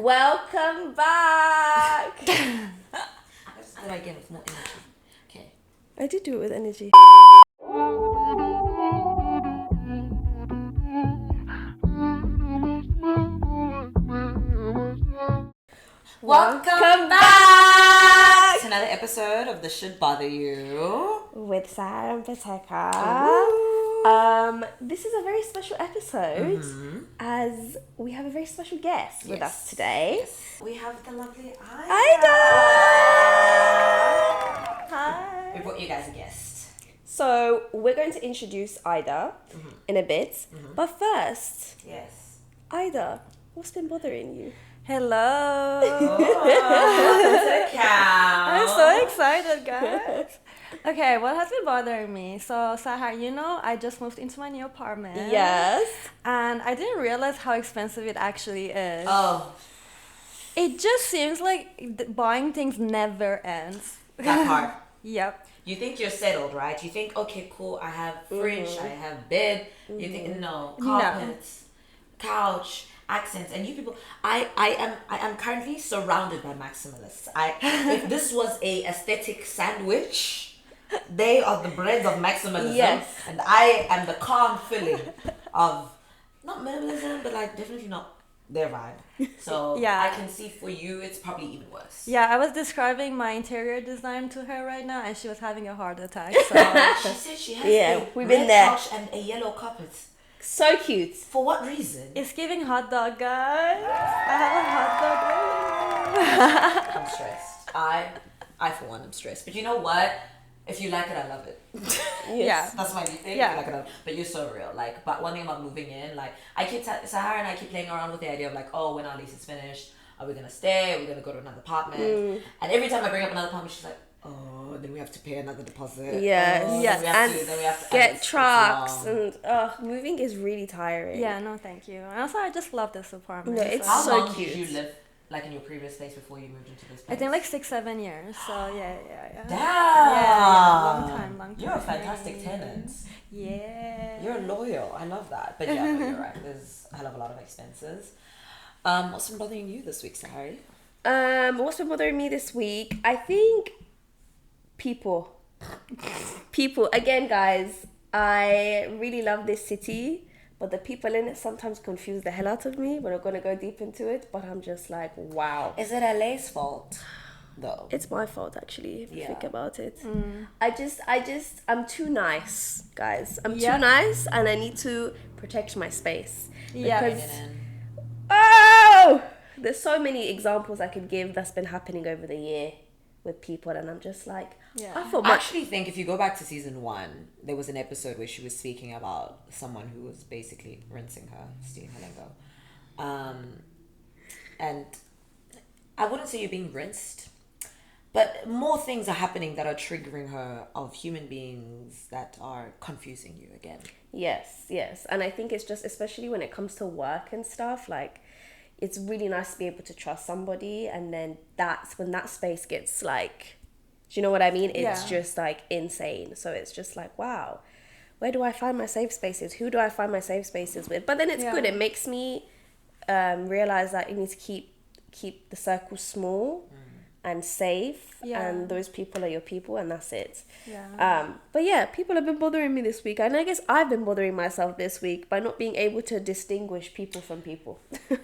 Welcome back. Let's do that again with more energy. Okay. I did do it with energy. Welcome back to another episode of The Should Bother You with Sahar and Phateka. Ooh. This is a very special episode as we have a very special guest with us today. Yes. We have the lovely Aida. Aida! Hi. We brought you guys a guest. So we're going to introduce Aida in a bit. But first, Yes. Aida, what's been bothering you? Hello. Welcome to the couch. I'm so excited, guys. Okay, what has been bothering me? So, Sahar, I just moved into my new apartment. Yes. And I didn't realize how expensive it actually is. Oh, It just seems like buying things never ends. that part. Yep. You think you're settled, right? You think, okay, cool, I have fridge, I have bed. You think, no, carpets, couch, accents, and you people. I am currently surrounded by maximalists. If this was a aesthetic sandwich, they are the breads of maximalism. Yes. And I am the calm filling of not minimalism, but like definitely not their vibe. So Yeah. I can see for you it's probably even worse. Yeah, I was describing my interior design to her right now, and she was having a heart attack. So She said she has Yeah, a we've red been there. couch and a yellow carpet. So cute. For what reason? it's giving hot dog, guys. I have a hot dog. I'm stressed. I for one am stressed. But you know what? If you like it, I love it. Yeah. That's my new thing. Yeah. If you like it, I love it. But you're so real. Like, but one thing about moving in, like, I keep Sahara and I keep playing around with the idea of like, oh, when our lease is finished, are we gonna stay? Are we gonna go to another apartment? And every time I bring up another apartment, she's like, oh, then we have to pay another deposit. Yes. Oh, Yes. then we have to Get and it's trucks long. and moving is really tiring. Yeah, no, thank you. And also, I just love this apartment. Yeah, it's How so long cute. did you live like in your previous place before you moved into this place? I think like 6-7 years. So yeah. Damn. Yeah, long time. You're a fantastic tenant. Yeah. You're loyal. I love that. But yeah, no, you're right. There's a hell of a lot of expenses. What's been bothering you this week, Sahari? What's been bothering me this week? I think people. Again, guys, I really love this city, but the people in it sometimes confuse the hell out of me. We're not going to go deep into it, but I'm just like, wow. Is it LA's fault, though? It's my fault, actually, if you Yeah. think about it. I'm too nice, guys. I'm Yep. too nice, and I need to protect my space. Yeah. Because, oh! There's so many examples I could give that's been happening over the year with people, and I'm just like, Yeah. I thought I actually think if you go back to season 1, there was an episode where she was speaking about someone who was basically rinsing her, stealing her lingo. And I wouldn't say you're being rinsed, but more things are happening that are triggering her of human beings that are confusing you again. yes. And I think it's just, especially when it comes to work and stuff, like, it's really nice to be able to trust somebody, and then that's when that space gets like, do you know what I mean? It's Yeah. just like insane. So it's just like, wow, where do I find my safe spaces? Who do I find my safe spaces with? But then it's Yeah. good. It makes me realize that you need to keep the circle small and safe, Yeah. and those people are your people, and that's it. Yeah. But yeah, people have been bothering me this week, and I guess I've been bothering myself this week by not being able to distinguish people from people.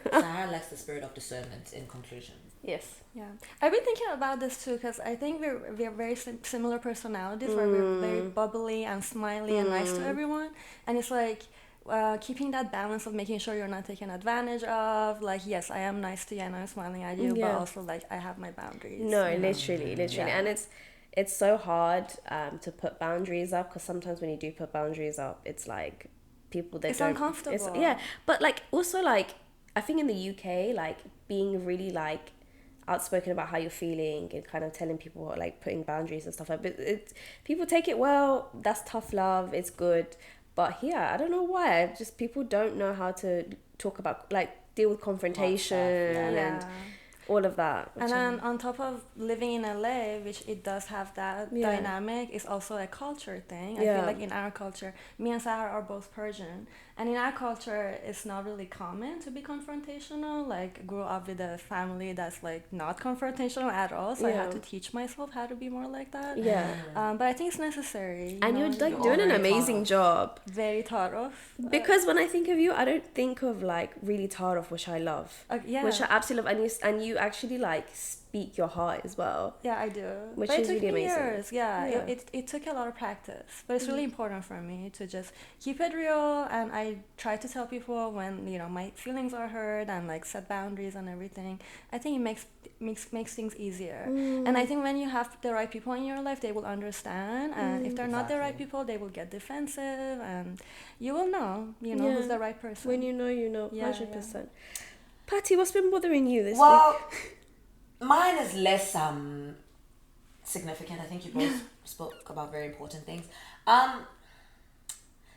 Sahara lacks the spirit of discernment in conclusion. Yes. Yeah, I've been thinking about this too, because I think we're very similar personalities, where we're very bubbly and smiley and nice to everyone, and it's like keeping that balance of making sure you're not taken advantage of. Like, yes, I am nice to you and I'm smiling at you, Yeah. but also like I have my boundaries. No, you know? literally, Yeah. and it's so hard to put boundaries up, because sometimes when you do put boundaries up, it's like people that It's don't. uncomfortable. Yeah, but like also like I think in the UK, like being really like outspoken about how you're feeling and kind of telling people like putting boundaries and stuff like, but it's people take it well. That's tough love. It's good. But here, I don't know why. Just people don't know how to talk about, like, deal with confrontation Yeah. and Yeah. all of that. And then on top of living in LA, which it does have that dynamic, it's also a culture thing. I feel like in our culture, me and Sahar are both Persian, and in our culture, it's not really common to be confrontational. Like, I grew up with a family that's like not confrontational at all, so I had to teach myself how to be more like that. But I think it's necessary. And you're like doing an amazing job. Very thought of. Because when I think of you, I don't think of like really thought of, which I love. Which I absolutely love. And you actually like speak your heart as well. Yeah, I do. Which is really amazing. Years. It took a lot of practice, but it's really important for me to just keep it real. And I try to tell people when my feelings are hurt and like set boundaries and everything. I think it makes things easier. And I think when you have the right people in your life, they will understand. And if they're not the right people, they will get defensive, and you will know who's the right person. When you know, 100%. Patty, what's been bothering you this week? Mine is less significant. I think you both spoke about very important things.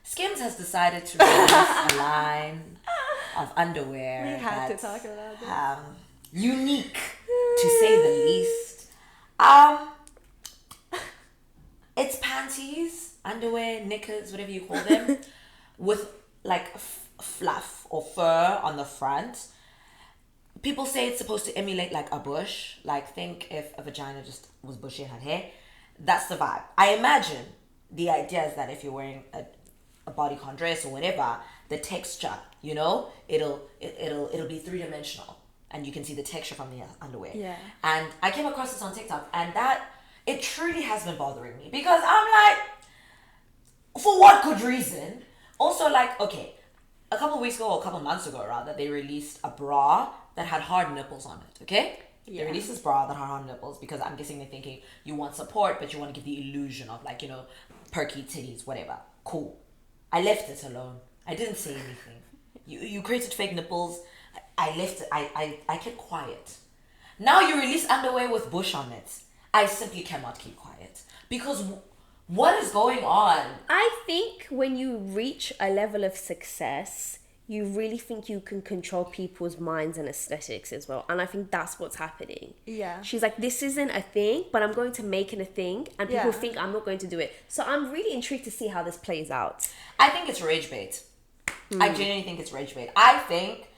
Skims has decided to release a line of underwear. We had to talk about this. Unique, to say the least. It's panties, underwear, knickers, whatever you call them, with like fluff or fur on the front. People say it's supposed to emulate like a bush. Like, think if a vagina just was bushy and had hair. That's the vibe. I imagine the idea is that if you're wearing a bodycon dress or whatever, the texture, it'll be 3-dimensional, and you can see the texture from the underwear. Yeah. And I came across this on TikTok, and that it truly has been bothering me, because I'm like, for what good reason? Also, like, okay, a couple weeks ago, or a couple months ago rather, they released a bra that had hard nipples on it, okay? Yeah. They released this bra that had hard nipples because I'm guessing they're thinking you want support, but you want to give the illusion of like, perky titties, whatever. Cool. I left it alone. I didn't say anything. You created fake nipples. I left it. I kept quiet. Now you release underwear with bush on it. I simply cannot keep quiet. Because what is going on? I think when you reach a level of success, you really think you can control people's minds and aesthetics as well. And I think that's what's happening. Yeah. She's like, this isn't a thing, but I'm going to make it a thing. And people think I'm not going to do it. So I'm really intrigued to see how this plays out. I think it's rage bait. I genuinely think it's rage bait. I think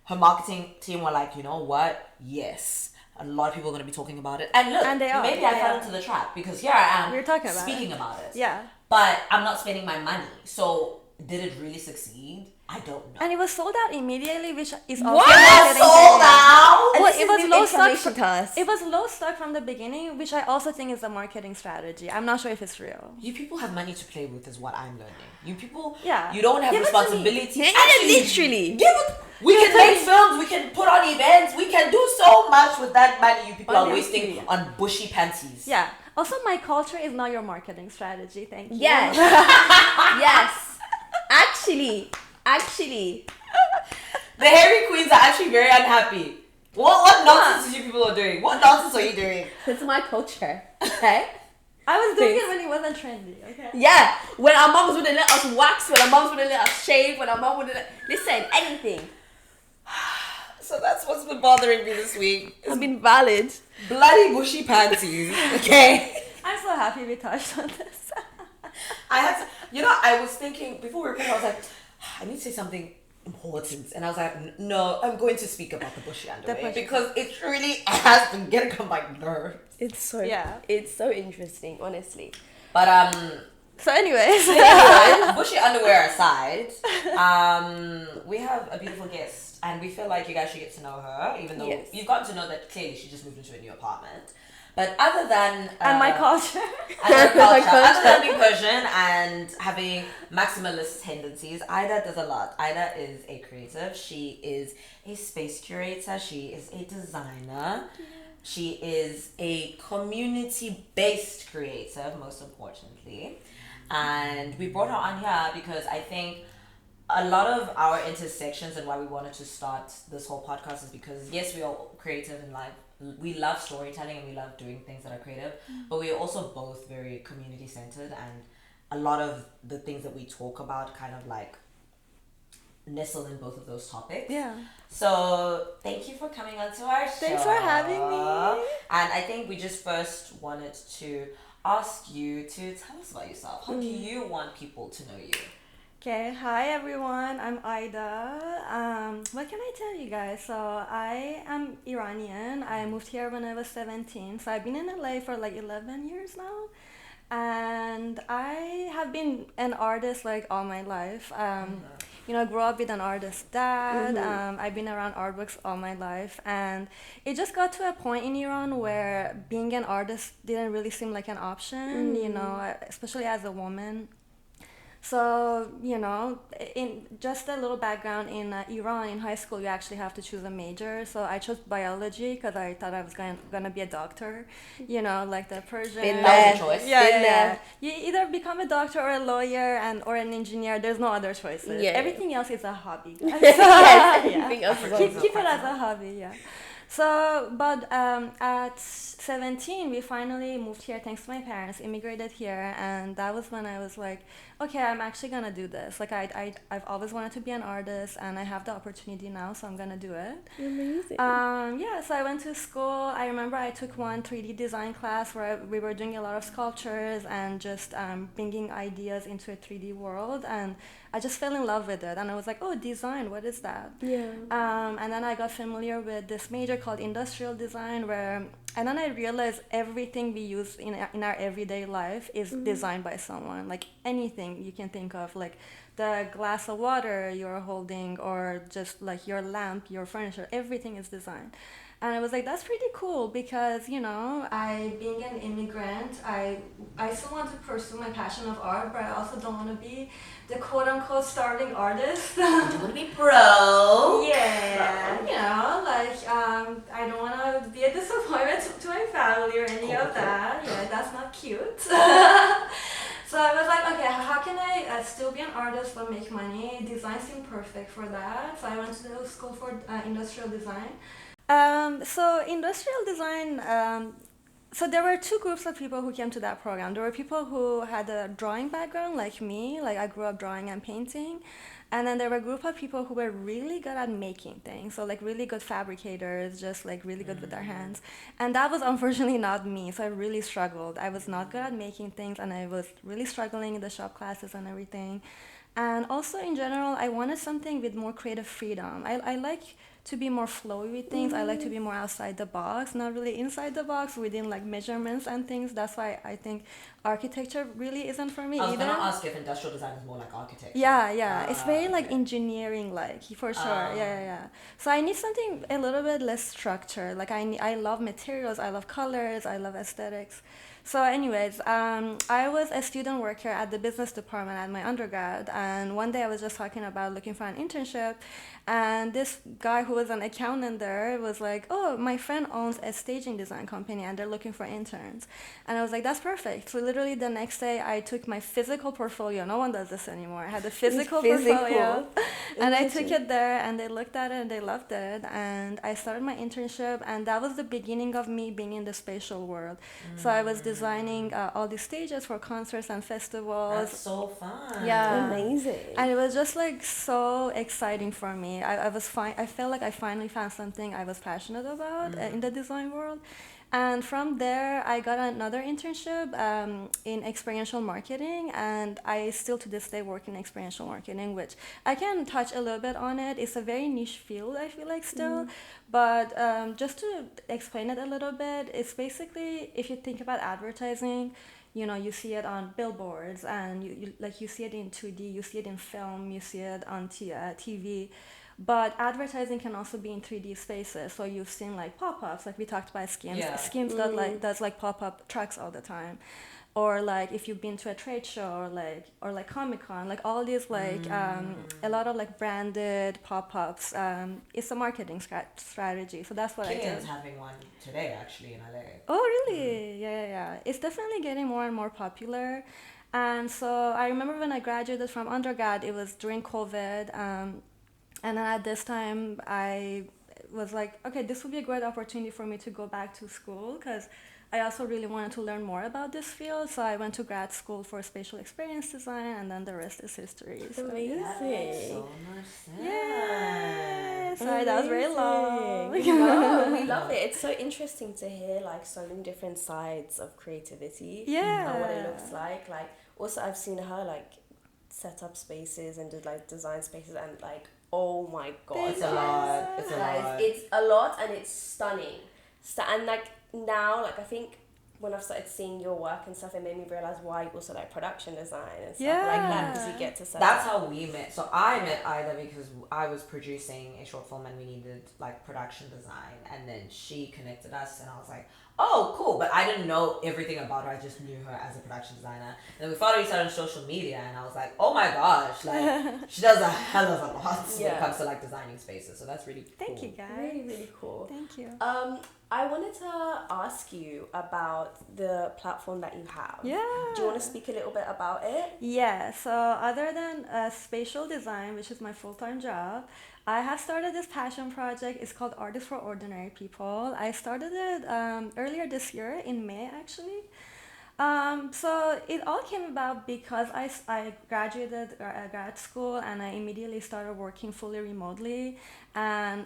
her marketing team were like, you know what? Yes. A lot of people are going to be talking about it. And look, and they are. Maybe I fell into the trap, because here I am We're talking speaking about it. Yeah. But I'm not spending my money. So did it really succeed? I don't know. And it was sold out immediately, which is also sold out. Well, it was low stock. To us. It was low stock from the beginning, which I also think is a marketing strategy. I'm not sure if it's real. You people have money to play with, is what I'm learning. You people, yeah, you don't have responsibility. Literally, we can make films. We can put on events. We can do so much with that money. You people are wasting on bushy panties. Yeah. Also, my culture is not your marketing strategy. Thank you. Yes. Yes. Actually, the hairy queens are actually very unhappy. What nonsense you people are doing? What nonsense are you doing? It's my culture, okay? I was doing it when it wasn't trendy, okay? Yeah, when our moms wouldn't let us wax, when our moms wouldn't let us shave, when our mom wouldn't listen, anything. So that's what's been bothering me this week. It's been valid. Bloody bushy panties, okay? I'm so happy we touched on this. I had to, I was thinking, before we recorded, I was like, I need to say something important. And I was like, no, I'm going to speak about the bushy underwear. Because it really has been getting on my nerves. It's so interesting, honestly. But, So anyways, bushy underwear aside, we have a beautiful guest. And we feel like you guys should get to know her, even though you've gotten to know that clearly she just moved into a new apartment. But other than... and my culture. Other than being Persian and having maximalist tendencies, Aida does a lot. Aida is a creative. She is a space curator. She is a designer. She is a community-based creative, most importantly. And we brought her on here because I think a lot of our intersections and why we wanted to start this whole podcast is because, yes, we are creative in life. We love storytelling and we love doing things that are creative, but we are also both very community centered, and a lot of the things that we talk about kind of like nestle in both of those topics. Yeah. So thank you for coming on to our show. Thanks for having me. And I think we just first wanted to ask you to tell us about yourself. How do you want people to know you? Okay, hi everyone, I'm Aida. What can I tell you guys? So I am Iranian. I moved here when I was 17. So I've been in LA for like 11 years now. And I have been an artist like all my life. You know, I grew up with an artist dad. I've been around artworks all my life. And it just got to a point in Iran where being an artist didn't really seem like an option, you know, especially as a woman. So, you know, in just a little background in Iran, in high school, you actually have to choose a major. So I chose biology because I thought I was gonna be a doctor, you know, like the Persian. Been That was a choice. Yeah, Been there. You either become a doctor or a lawyer or an engineer. There's no other choices. Yeah. Everything else is a hobby. Yes, everything else is Keep it as a hobby, yeah. So, but at 17, we finally moved here thanks to my parents, immigrated here, and that was when I was like, okay, I'm actually gonna do this. Like, I've always wanted to be an artist, and I have the opportunity now, so I'm gonna do it. Amazing. Yeah, so I went to school. I remember I took one 3D design class where we were doing a lot of sculptures and just bringing ideas into a 3D world, and I just fell in love with it. And I was like, oh, design, what is that? Yeah. And then I got familiar with this major called industrial design and then I realized everything we use in our everyday life is designed by someone. Like anything you can think of, like the glass of water you're holding or just like your lamp, your furniture, everything is designed. And I was like, that's pretty cool because, you know, being an immigrant, I still want to pursue my passion of art, but I also don't want to be the quote-unquote starving artist. You want to be pro. Yeah, you know, like, I don't want to be a disappointment to my family or any of that. Yeah, that's not cute. So I was like, okay, how can I still be an artist but make money? Design seemed perfect for that. So I went to school for industrial design. So industrial design, so there were two groups of people who came to that program. There were people who had a drawing background like me, like I grew up drawing and painting. And then there were a group of people who were really good at making things. So like really good fabricators, just like really good with their hands. And that was unfortunately not me. So I really struggled. I was not good at making things and I was really struggling in the shop classes and everything. And also in general, I wanted something with more creative freedom. I like to be more flowy with things. I like to be more outside the box, not really inside the box within like measurements and things. That's why I think architecture really isn't for me I was either. going to ask if industrial design is more like architecture. Yeah. It's very like okay. engineering like for sure. Yeah. So I need something a little bit less structured. Like I love materials, I love colors, I love aesthetics. So anyways, I was a student worker at the business department at my undergrad, and one day I was just talking about looking for an internship, and this guy who was an accountant there was like, oh, my friend owns a staging design company and they're looking for interns. And I was like, that's perfect. So literally the next day I took my physical portfolio. No one does this anymore. I had a physical portfolio and I took it there and they looked at it and they loved it. And I started my internship and that was the beginning of me being in the spatial world. So I was designing all these stages for concerts and festivals. That's so fun. Yeah. Amazing. And it was just like so exciting for me. I felt like I finally found something I was passionate about in the design world. And from there, I got another internship in experiential marketing, and I still to this day work in experiential marketing, which I can touch a little bit on it. It's a very niche field, I feel like still, but just to explain it a little bit, it's basically if you think about advertising, you know, you see it on billboards, and you see it in 2D, you see it in film, you see it on TV. But advertising can also be in 3D spaces. So you've seen like pop-ups, like we talked about Skims. Yeah. Skims does like pop-up trucks all the time. Or like if you've been to a trade show or like Comic-Con, like all these like a lot of like branded pop-ups. It's a marketing strategy. So that's what I Killian's did. having one today actually in LA. Oh really? Yeah. It's definitely getting more and more popular. And so I remember when I graduated from undergrad, it was during COVID. And then at this time, I was like, okay, this would be a great opportunity for me to go back to school because I also really wanted to learn more about this field. So I went to grad school for spatial experience design, and then the rest is history. So, Amazing. That makes so much sense. yeah. Sorry, that was very long. No, we love it. It's so interesting to hear like so many different sides of creativity and what it Yeah. looks like. Like also I've seen her like set up spaces and did like design spaces and like oh my god, It's a lot. It's a guys, lot. it's a lot and it's stunning. And like now, like I think when I've started seeing your work and stuff, it made me realize why you also like production design and stuff like that because you get to set That's up. how we met. So I met Ida because I was producing a short film and we needed like production design, and then she connected us, and I was like, oh, cool. But I didn't know everything about her. I just knew her as a production designer. And then we followed each other on social media, and I was like, oh my gosh, like she does a hell of a lot when it comes to like designing spaces. So that's really cool. Thank you, guys. Really, really cool. Thank you. I wanted to ask you about the platform that you have. Yeah. Do you want to speak a little bit about it? Yeah, so other than spatial design, which is my full-time job, I have started this passion project. It's called Artists for Ordinary People. I started it earlier this year in May, actually. So it all came about because I graduated grad school and I immediately started working fully remotely. And,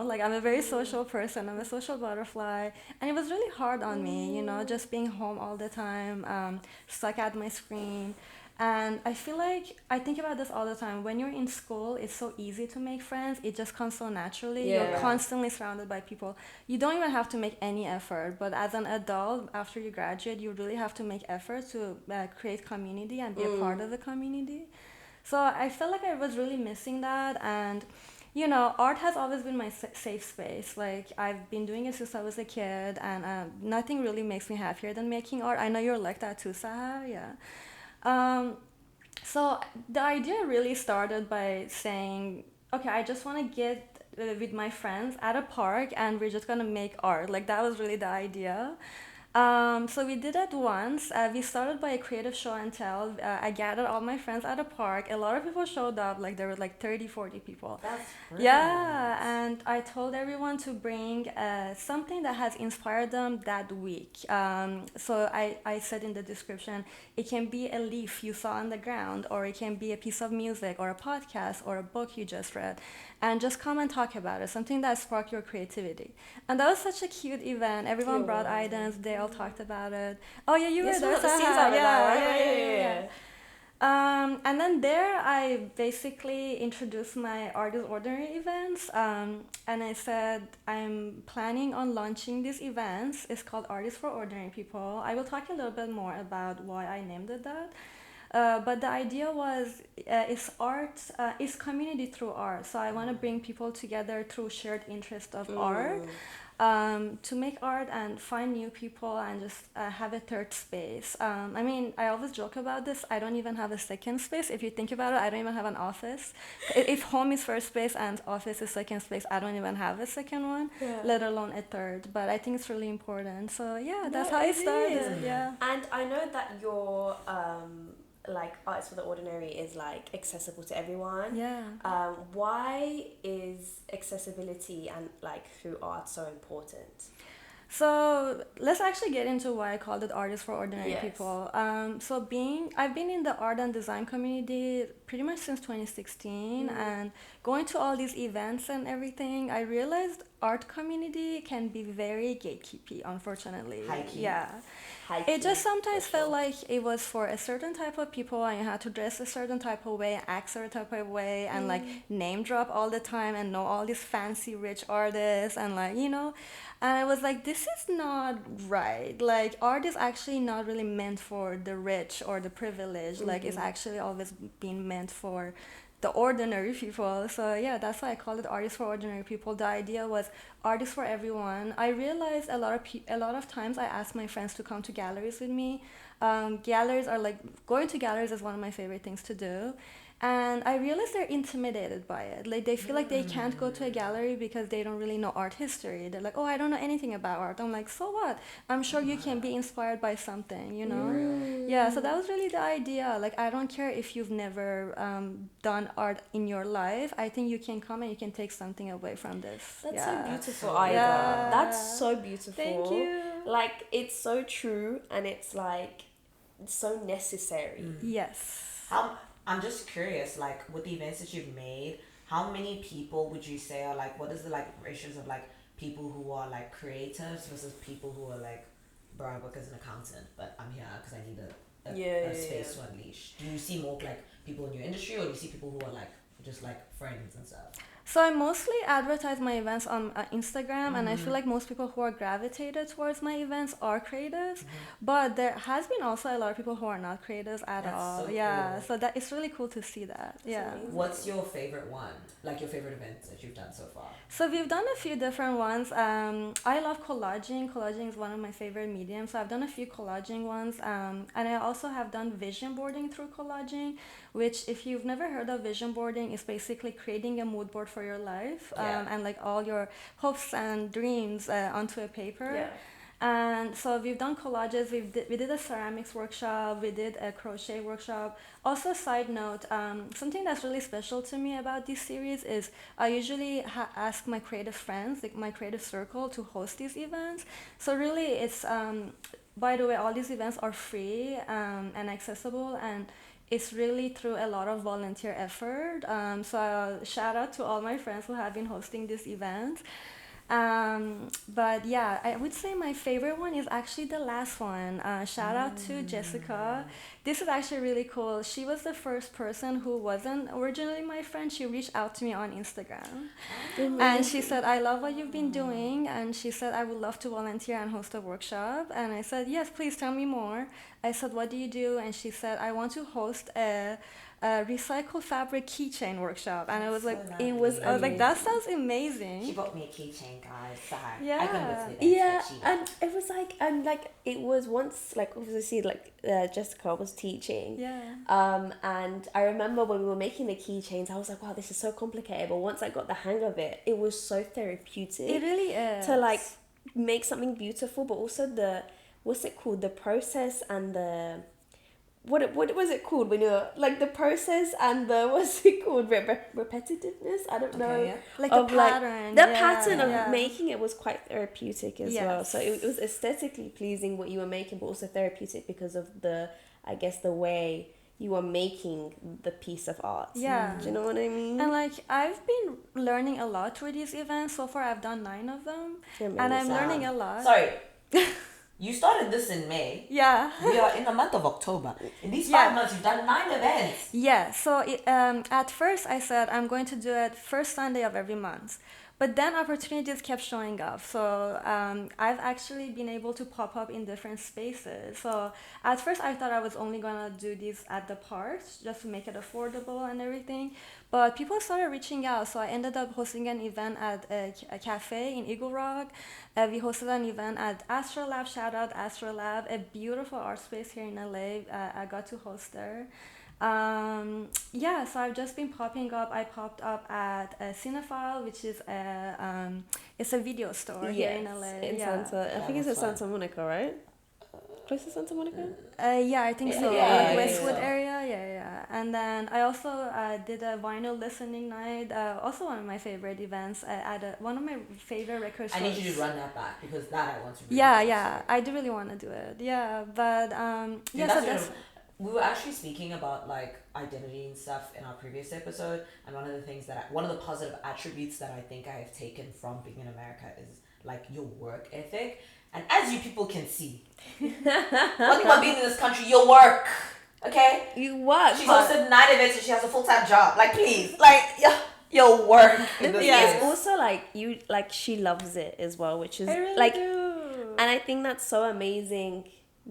like I'm a very social person, I'm a social butterfly. And it was really hard on me, just being home all the time, stuck at my screen. And I feel like I think about this all the time. When you're in school, it's so easy to make friends. It just comes so naturally. Yeah. You're constantly surrounded by people. You don't even have to make any effort. But as an adult, after you graduate, you really have to make effort to create community and be a part of the community. So I felt like I was really missing that. And art has always been my safe space. Like, I've been doing it since I was a kid, and nothing really makes me happier than making art. I know you're like that too, Sahar. Yeah. So the idea really started by saying, okay, I just want to get with my friends at a park and we're just going to make art. Like, that was really the idea. So we did it once. We started by a creative show and tell. I gathered all my friends at a park. A lot of people showed up, like there were like 30, 40 people. That's brilliant. Yeah, and I told everyone to bring something that has inspired them that week. So I said in the description, it can be a leaf you saw on the ground, or it can be a piece of music, or a podcast, or a book you just read. And just come and talk about it, something that sparked your creativity. And that was such a cute event. Everyone brought items, they all talked about it. Oh yeah, you were there. Yeah. And then there I basically introduced my Artist Ordinary events, and I said I'm planning on launching these events. It's called Artists for Ordinary People. I will talk a little bit more about why I named it that. But the idea was it's art, it's community through art. So I want to bring people together through shared interest of art, to make art and find new people and just have a third space. I always joke about this. I don't even have a second space. If you think about it, I don't even have an office. If home is first space and office is second space, I don't even have a second one, let alone a third. But I think it's really important. So yeah, that's how it started. Yeah. And I know that your like Artists for the Ordinary is like accessible to everyone. Yeah. Why is accessibility and like through art so important? So let's actually get into why I called it Artists for Ordinary People. I've been in the art and design community pretty much since 2016, and going to all these events and everything, I realized art community can be very gatekeepy, unfortunately. High-key. Yeah. It just sometimes felt like it was for a certain type of people, and you had to dress a certain type of way, act a certain type of way, and like name drop all the time and know all these fancy rich artists and and I was like, this is not right. Like, art is actually not really meant for the rich or the privileged. Like, it's actually always been meant for the ordinary people. So yeah, that's why I call it Artists for Ordinary People. The idea was artists for everyone. I realized a lot of times I ask my friends to come to galleries with me. Galleries are like, going to galleries is one of my favorite things to do. And I realize they're intimidated by it. Like they feel like they can't go to a gallery because they don't really know art history. They're like, oh, I don't know anything about art. I'm like, so what? I'm sure you can be inspired by something, you know? Yeah, so that was really the idea. Like, I don't care if you've never done art in your life. I think you can come and you can take something away from this. That's yeah. so beautiful, so Aida. Yeah. That's so beautiful. Thank you. Like, it's so true, and it's like so necessary. Yes. I'm just curious, like with the events that you've made, how many people would you say are like, what is the like ratios of like people who are like creatives versus people who are like, bro, I work as an accountant, but I'm here because I need a space to unleash. Do you see more like people in your industry, or do you see people who are like just like friends and stuff? So I mostly advertise my events on Instagram, and I feel like most people who are gravitated towards my events are creatives, but there has been also a lot of people who are not creatives at That's all. so Yeah, cool. so that it's really cool to see that. Yeah. amazing. What's your favorite one? Like your favorite events that you've done so far? So we've done a few different ones. I love collaging. Collaging is one of my favorite mediums. So I've done a few collaging ones, and I also have done vision boarding through collaging, which if you've never heard of vision boarding, is basically creating a mood board for your life, and like all your hopes and dreams onto a paper. Yeah. And so we've done collages. We did a ceramics workshop. We did a crochet workshop. Also, side note, something that's really special to me about this series is I usually ask my creative friends, like my creative circle, to host these events. So really, it's by the way, all these events are free and accessible, and it's really through a lot of volunteer effort. So shout out to all my friends who have been hosting these events. But yeah, I would say my favorite one is actually the last one. Shout out to Jessica. This is actually really cool. She was the first person who wasn't originally my friend. She reached out to me on Instagram. And she said, I love what you've been doing. And she said, I would love to volunteer and host a workshop. And I said, yes, please tell me more. I said, what do you do? And she said, I want to host a recycled fabric keychain workshop. And I was like, So I was like, that sounds amazing. She bought me a keychain, guys. Sahar. Yeah. I couldn't go to the events, Yeah, but she and it was like, and like it was once, like obviously, like Jessica was teaching. Yeah. And I remember when we were making the keychains, I was like, wow, this is so complicated. But once I got the hang of it, it was so therapeutic. It really is. To like make something beautiful, but also what's it called? The process and the what was it called when you're like the process and the what's it called repetitiveness? I don't know. Okay, yeah. Like the pattern. The yeah, pattern of yeah. making it was quite therapeutic as well. Yes. So it was aesthetically pleasing what you were making, but also therapeutic because of the way you were making the piece of art. Yeah. Do you know what I mean? And like I've been learning a lot through these events. So far I've done 9 of them. And I'm learning a lot. Sorry. You started this in May. Yeah. We are in the month of October. In these Yeah. 5 months, you've done 9 events. Yeah, so at first I said I'm going to do it first Sunday of every month. But then opportunities kept showing up. So I've actually been able to pop up in different spaces. So at first I thought I was only going to do these at the parks just to make it affordable and everything. But people started reaching out. So I ended up hosting an event at a cafe in Eagle Rock. We hosted an event at Astrolab. Shout out Astrolab, a beautiful art space here in LA. I got to host there. Yeah, so I've just been popping up. I popped up at Cinephile, which is it's a video store here in LA. In Yeah. Santa, I think it's in Santa Monica, right? Close to Santa Monica? Yeah, I think so. Yeah, Like yeah, Westwood yeah. area, yeah. And then I also did a vinyl listening night. Also one of my favorite events at one of my favorite record I stores. need you to run that back because that I want to read. Yeah, I do really want to do it. Yeah, but Dude, yeah, so that's we were actually speaking about like identity and stuff in our previous episode, and one of the things one of the positive attributes that I think I have taken from being in America is like your work ethic. And as you people can see, one thing about being in this country, you work. Okay? You work. She's hosted 9 events and she has a full-time job. Like, please, like, you'll work. The thing is also like she loves it as well, which is I really like, do. and I think that's so amazing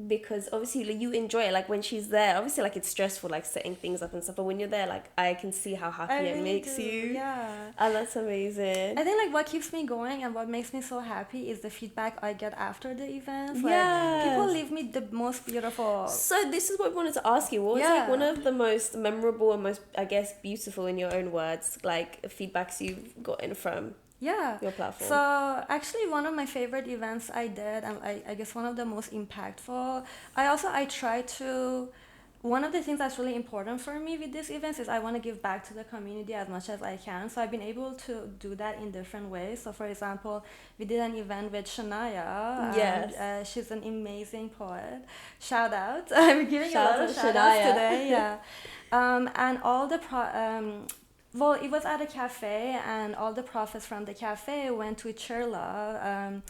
because obviously like, you enjoy it, like when she's there, obviously like it's stressful like setting things up and stuff, but when you're there, like I can see how happy I it really makes do, you. yeah. And that's amazing. I think like what keeps me going and what makes me so happy is the feedback I get after the events. Like Yes. people leave me the most beautiful. So this is what I wanted to ask you. What was like one of the most memorable and most, I guess, beautiful in your own words, like feedbacks you've gotten from your platform? So actually one of my favorite events I did, and I guess one of the most impactful, I try to, one of the things that's really important for me with these events is I want to give back to the community as much as I can. So I've been able to do that in different ways. So for example, we did an event with Shania. Yes. She's an amazing poet. Shout out. I'm giving Shout a lot out of to shout outs Shania. today. Yeah. And all the well, it was at a cafe, and all the profits from the cafe went to Chirla.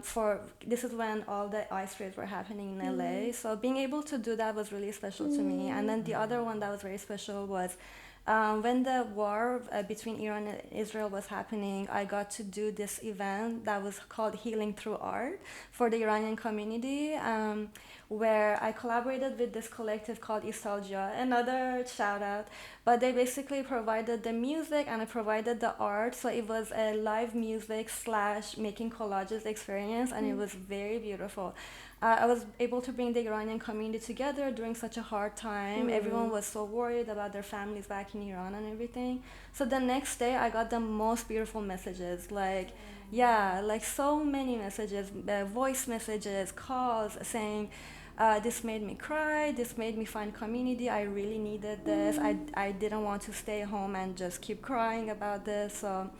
For this is when all the ice raids were happening in LA. So being able to do that was really special to me. And then the other one that was very special was when the war between Iran and Israel was happening. I got to do this event that was called Healing Through Art for the Iranian community. Where I collaborated with this collective called Istalja, another shout out. But they basically provided the music and I provided the art. So it was a live music / making collages experience, and it was very beautiful. I was able to bring the Iranian community together during such a hard time. Everyone was so worried about their families back in Iran and everything. So the next day I got the most beautiful messages, like like so many messages, voice messages, calls saying, this made me cry, this made me find community, I really needed this. I didn't want to stay home and just keep crying about this. So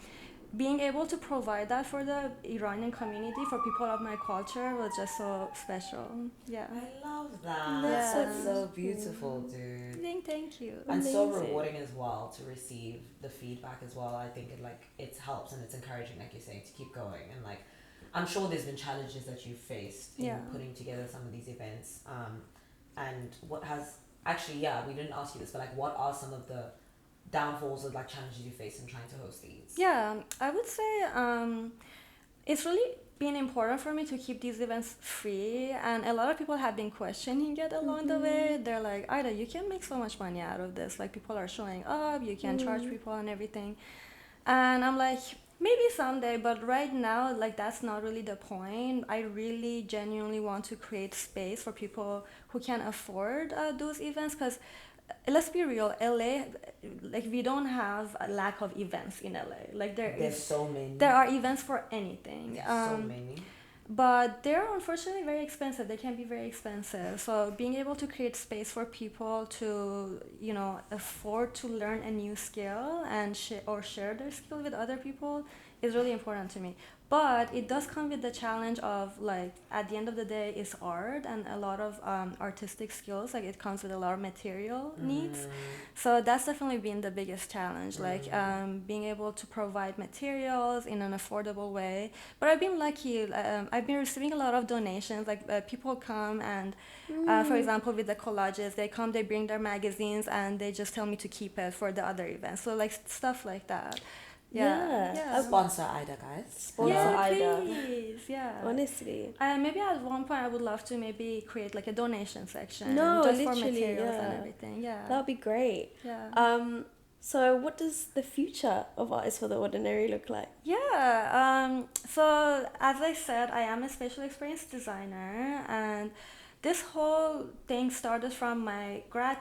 being able to provide that for the Iranian community, for people of my culture, was just so special. Yeah. I love that. That's That's so beautiful, dude. Thank you. And so Amazing. rewarding as well to receive the feedback as well. I think it helps and it's encouraging, like you're saying, to keep going. And like I'm sure there's been challenges that you've faced in putting together some of these events. And what has actually, we didn't ask you this, but like what are some of the downfalls or like challenges you face in trying to host these? Yeah, I would say it's really been important for me to keep these events free, and a lot of people have been questioning it along the way. They're like, Ida, you can make so much money out of this. Like people are showing up, you can charge people and everything. And I'm like, maybe someday, but right now, like that's not really the point. I really genuinely want to create space for people who can afford those events, because let's be real, LA, like we don't have a lack of events in LA. Like There's so many. there are events for anything. So many. But they're unfortunately very expensive. They can be very expensive. So being able to create space for people to, afford to learn a new skill and share their skill with other people is really important to me. But it does come with the challenge of, like, at the end of the day, it's art and a lot of artistic skills. Like, it comes with a lot of material needs. So that's definitely been the biggest challenge, like being able to provide materials in an affordable way. But I've been lucky. I've been receiving a lot of donations. Like, people come and, for example, with the collages, they come, they bring their magazines, and they just tell me to keep it for the other events. So, like, stuff like that. Yeah. Sponsor Aida, guys. Sponsor Aida. Please. Yeah. Honestly. Maybe at one point I would love to maybe create like a donation section. No, just for literally, materials and everything. Yeah. That would be great. Yeah. So what does the future of Artists for the Ordinary look like? Yeah. So as I said, I am a special experience designer, and this whole thing started from my grad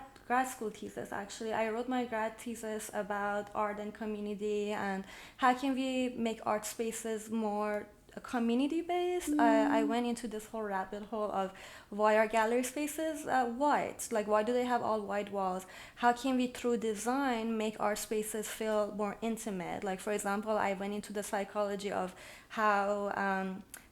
school thesis. Actually, I wrote my grad thesis about art and community, and how can we make art spaces more community based. I went into this whole rabbit hole of why are gallery spaces white, like why do they have all white walls? How can we through design make art spaces feel more intimate? Like, for example, I went into the psychology of how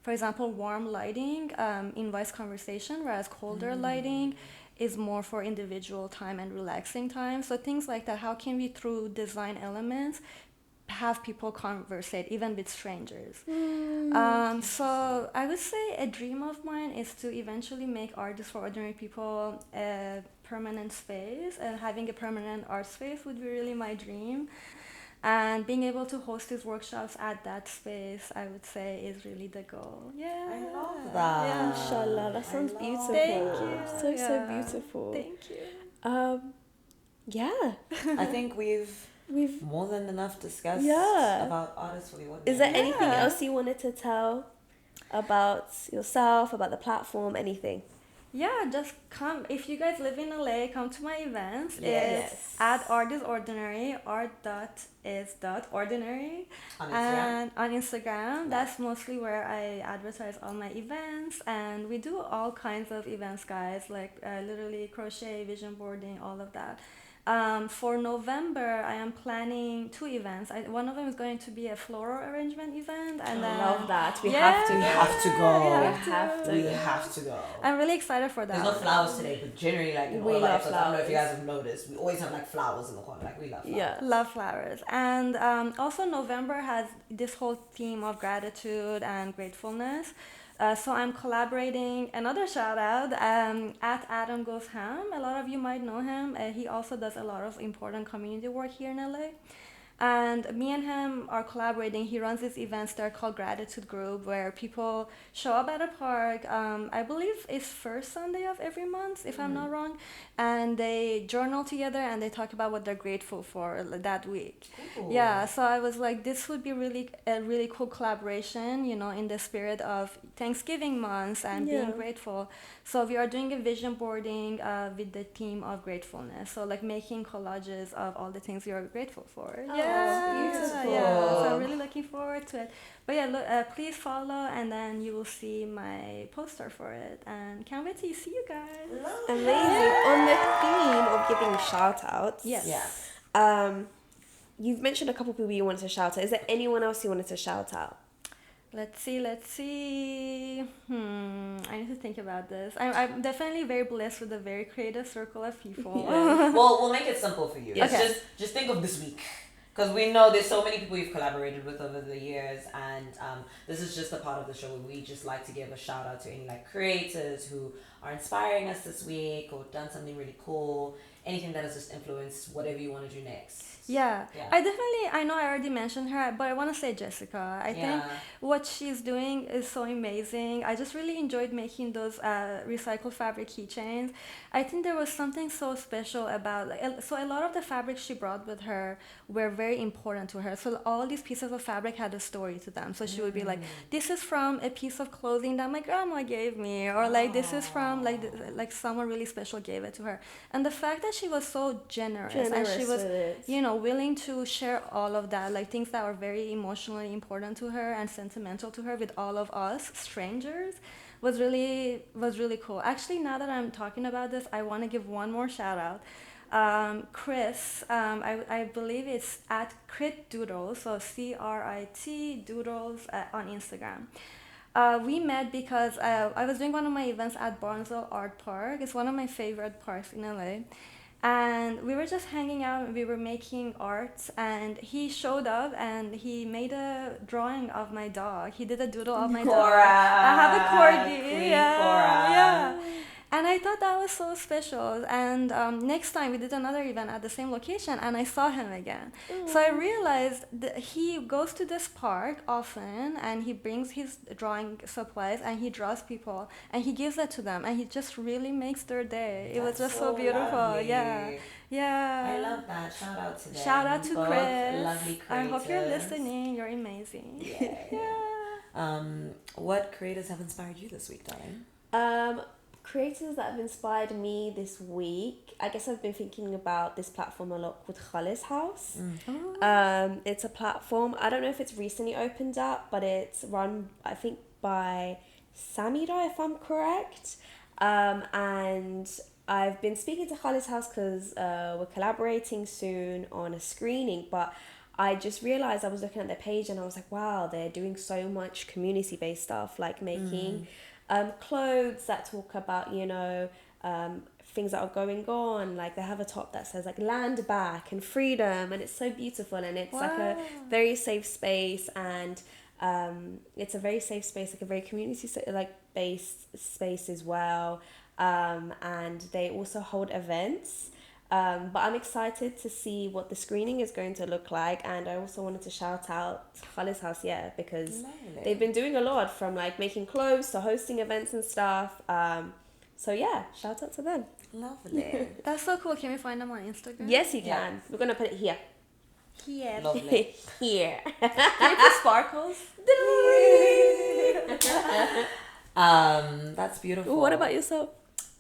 for example, warm lighting invites conversation, whereas colder lighting is more for individual time and relaxing time. So things like that, how can we through design elements have people conversate even with strangers? So I would say a dream of mine is to eventually make Artists for Ordinary People a permanent space, and having a permanent art space would be really my dream. And being able to host these workshops at that space, I would say, is really the goal. Yeah. I love that. Yeah. Inshallah, that sounds love beautiful. Thank you. So Yeah. beautiful. Thank you. Yeah, I think we've we've. more than enough discussed Yeah. about artists for the ordinary. Is there anything Yeah. else you wanted to tell about yourself, about the platform, anything? Yeah, just come. If you guys live in LA, come to my events. Yes. It's at Art is Ordinary, art.is.ordinary. On Instagram? And on Instagram, that's mostly where I advertise all my events. And we do all kinds of events, guys, like literally crochet, vision boarding, all of that. For November, I am planning 2 events. One of them is going to be a floral arrangement event, and then Love that. We Yeah. have to. We have to go. We We have have to. We to. have to go. I'm really excited for that. There's no flowers today, but generally, like in We all of our love episodes, I don't know if you flowers. guys have noticed, we always have like flowers in the corner. Like we love flowers. Yeah. Love flowers. And also November has this whole theme of gratitude and gratefulness. So I'm collaborating, another shout out, at Adam Goes Ham. A lot of you might know him. He also does a lot of important community work here in LA. And me and him are collaborating. He runs these events. They're called Gratitude Group, where people show up at a park. I believe it's first Sunday of every month, if I'm not wrong. And they journal together and they talk about what they're grateful for that week. Cool. Yeah, so I was like, this would be really a really cool collaboration, you know, in the spirit of Thanksgiving months and being Yeah. grateful. So we are doing a vision boarding with the theme of gratefulness. So like making collages of all the things you're grateful for. beautiful. Yeah. So I'm really looking forward to it. But yeah, look, please follow, and then you will see my poster for it. And can't wait to see you guys. Amazing. On the theme of giving shout outs. Yes. Yeah. You've mentioned a couple people you wanted to shout out. Is there anyone else you wanted to shout out? Let's see. I need to think about this. I'm definitely very blessed with a very creative circle of people. Well, we'll make it simple for you. Yes. It's Okay. just think of this week. Because we know there's so many people you've collaborated with over the years, and this is just a part of the show where we just like to give a shout out to any like creators who are inspiring us this week or done something really cool, anything that has just influenced whatever you want to do next. Yeah. Yeah. I know I already mentioned her, but I want to say Jessica. I think what she's doing is so amazing. I just really enjoyed making those recycled fabric keychains. I think there was something so special about, so a lot of the fabrics she brought with her were very important to her. So all these pieces of fabric had a story to them. So she would be like, this is from a piece of clothing that my grandma gave me, or like this is from like someone really special gave it to her. And the fact that she was so generous and she was, with it. you know, willing to share all of that, like things that were very emotionally important to her and sentimental to her with all of us strangers, was really cool. Actually, now that I'm talking about this, I want to give one more shout out. Chris, I believe it's at Crit Doodles, so CRIT Doodles on Instagram. We met because I was doing one of my events at Barnesville Art Park. It's one of my favorite parks in LA. And we were just hanging out and we were making art, and he showed up and he made a drawing of my dog. He did a doodle of my dog. I have a corgi. Queen Yeah, Cora. yeah. And I thought that was so special. And next time we did another event at the same location and I saw him again. So I realized that he goes to this park often and he brings his drawing supplies and he draws people and he gives that to them and he just really makes their day. It was That's just so beautiful. lovely. Yeah. Yeah. I love that. Shout out to them. Shout out to Both Chris. lovely creators. I hope you're listening. You're amazing. Yeah. What creators have inspired you this week, darling? Creators that have inspired me this week, I guess I've been thinking about this platform a lot called Khalis House. It's a platform, I don't know if it's recently opened up, but it's run, I think, by Samira, if I'm correct. And I've been speaking to Khalis House because we're collaborating soon on a screening, but I just realized I was looking at their page and I was like, wow, they're doing so much community-based stuff, like making clothes that talk about, you know, things that are going on. Like they have a top that says like land back and freedom, and it's so beautiful, and it's like a very safe space, and it's a very safe space, like a very community like based space as well. And they also hold events But I'm excited to see what the screening is going to look like, and I also wanted to shout out Khalid's House, because Lovely. they've been doing a lot from like making clothes to hosting events and stuff. So yeah, shout out to them. Lovely. That's so cool. Can we find them on Instagram? Yes, you Yeah. can. We're gonna put it here. Here. Lovely. Here. Can you put sparkles? That's beautiful. Ooh, what about yourself?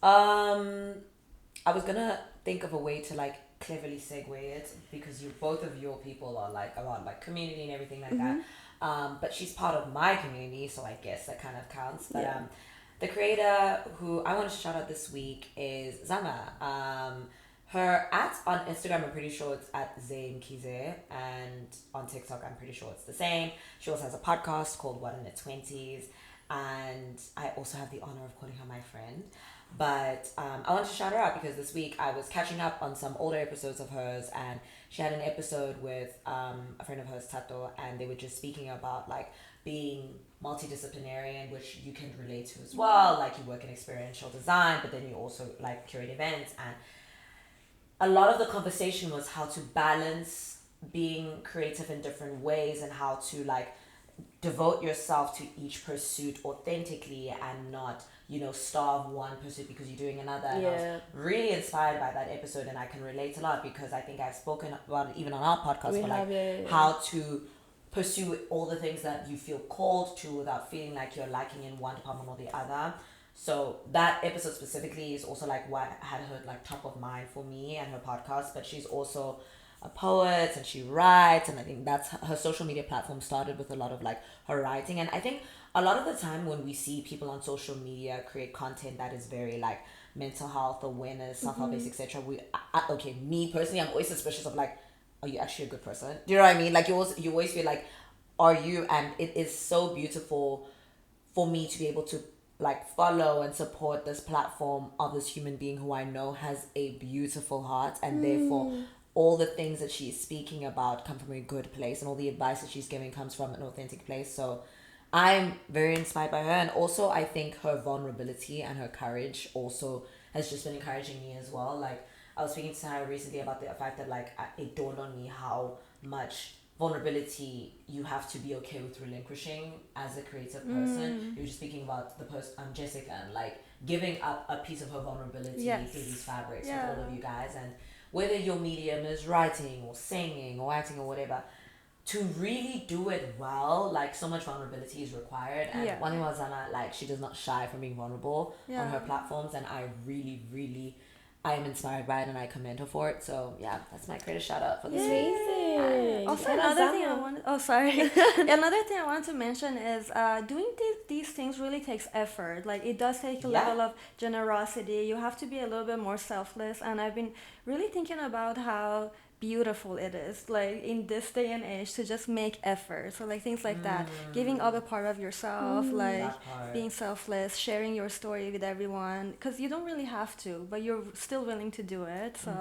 I was gonna think of a way to like cleverly segue it, because both of your people are like around like community and everything like that. But she's part of my community, so I guess that kind of counts. But Yeah. the creator who I want to shout out this week is Zama. Her on Instagram, I'm pretty sure it's at Zayn Kize, and on TikTok, I'm pretty sure it's the same. She also has a podcast called What in the 20s, and I also have the honor of calling her my friend. But I wanted to shout her out because this week I was catching up on some older episodes of hers, and she had an episode with a friend of hers, Tato, and they were just speaking about like being multidisciplinary, which you can relate to as well. Like you work in experiential design, but then you also like curate events, and a lot of the conversation was how to balance being creative in different ways and how to like devote yourself to each pursuit authentically and not, starve one pursuit because you're doing another. And I was really inspired by that episode, and I can relate a lot because I think I've spoken about it even on our podcast, how to pursue all the things that you feel called to without feeling like you're lacking in one department or the other. So that episode specifically is also like what had her like top of mind for me and her podcast. But she's also a poet and she writes, and I think that's her social media platform started with a lot of like her writing. And I think a lot of the time when we see people on social media create content that is very like mental health, awareness, self-help based, etc., me personally, I'm always suspicious of like, are you actually a good person? Do you know what I mean? Like you always feel like, are you? And it is so beautiful for me to be able to like follow and support this platform of this human being who I know has a beautiful heart, and therefore all the things that she's speaking about come from a good place, and all the advice that she's giving comes from an authentic place. So I'm very inspired by her, and also I think her vulnerability and her courage also has just been encouraging me as well. Like I was speaking to her recently about the fact that like it dawned on me how much vulnerability you have to be okay with relinquishing as a creative person. You were just speaking about the person Jessica, and like giving up a piece of her vulnerability through these fabrics with all of you guys. And whether your medium is writing or singing or acting or whatever, to really do it well, like so much vulnerability is required. And one thing about Zana, like she does not shy from being vulnerable on her platforms, and I really I am inspired by it, and I commend her for it. So yeah, that's my greatest shout out for this week. Also, another thing I wanted. Oh, sorry. Another thing I want to mention is doing these things really takes effort. Like it does take a level of generosity. You have to be a little bit more selfless. And I've been really thinking about how beautiful it is, like in this day and age, to just make effort. So like things like that, giving up a part of yourself, like being selfless, sharing your story with everyone, because you don't really have to, but you're still willing to do it. So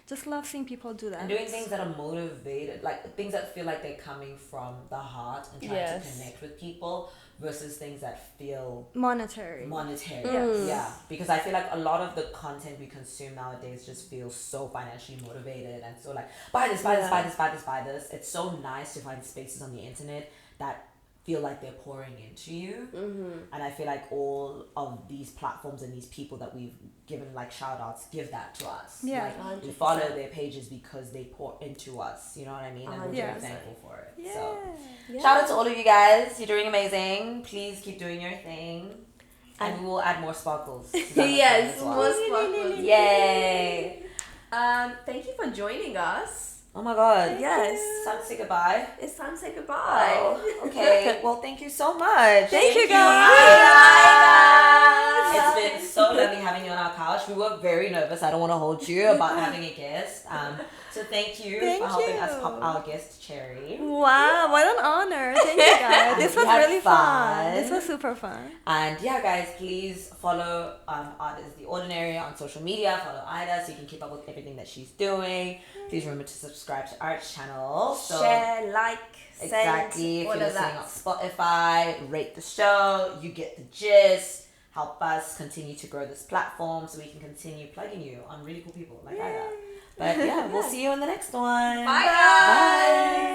just love seeing people do that, and doing things that are motivated, like things that feel like they're coming from the heart and trying to connect with people, versus things that feel monetary. Because I feel like a lot of the content we consume nowadays just feels so financially motivated, and so like buy this. It's so nice to find spaces on the internet that feel like they're pouring into you, and I feel like all of these platforms and these people that we've given like shout outs give that to us. Like we follow their pages because they pour into us, you know what I mean? And we're very thankful for it. So shout out to all of you guys, you're doing amazing. Please keep doing your thing, and we will add more sparkles to that as well. More sparkles. Yay. Thank you for joining us. Oh my god. Yes. It's time to say goodbye. It's time to say goodbye. Oh, okay. Well, thank you so much. Thank you guys. It's been so lovely having you on our couch. We were very nervous. I don't want to hold you about having a guest. So thank you for helping us pop our guest Cherry. Wow, what an honor. Thank you guys. This was really fun. This was super fun. And yeah, guys, please follow Artist The Ordinary on social media. Follow Aida so you can keep up with everything that she's doing. Please remember to subscribe to our channel. Share, like, exactly. Send, if you're listening on Spotify, rate the show. You get the gist. Help us continue to grow this platform so we can continue plugging you on really cool people like Aida. But yeah, we'll see you in the next one. Bye, guys. Bye.